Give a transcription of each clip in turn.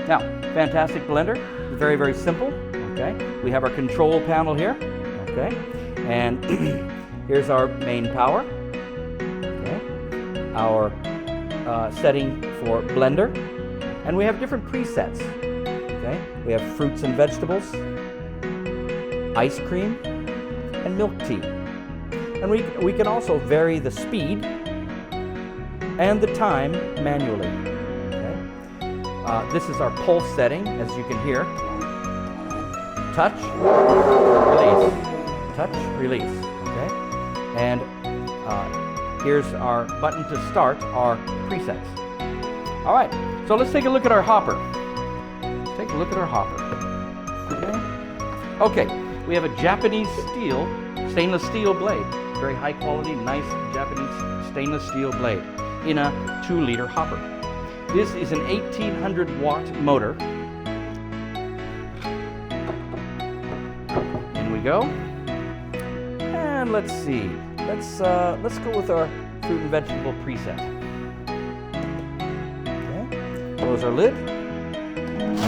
Now, fantastic blender, very, very simple, okay? We have our control panel here, okay? And here's our main power, okay? Our setting for blender, and we have different presets, okay? We have fruits and vegetables, ice cream, and milk tea. And we can also vary the speed and the time manually. Okay? This is our pulse setting, as you can hear. Touch, release, touch, release. Okay? And here's our button to start our presets. All right, so let's take a look at our hopper. Let's take a look at our hopper. Okay, we have a Japanese stainless steel blade. Very high quality, nice Japanese stainless steel blade in a 2-liter hopper. This is an 1800 watt motor. In we go. And let's see. Let's go with our fruit and vegetable preset. Okay. Close our lid.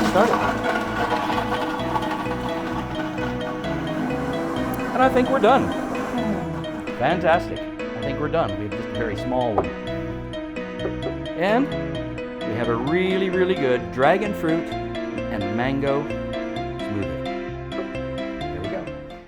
Start it. And I think we're done. Fantastic. I think we're done. We have just a very small one. And we have a really, really good dragon fruit and mango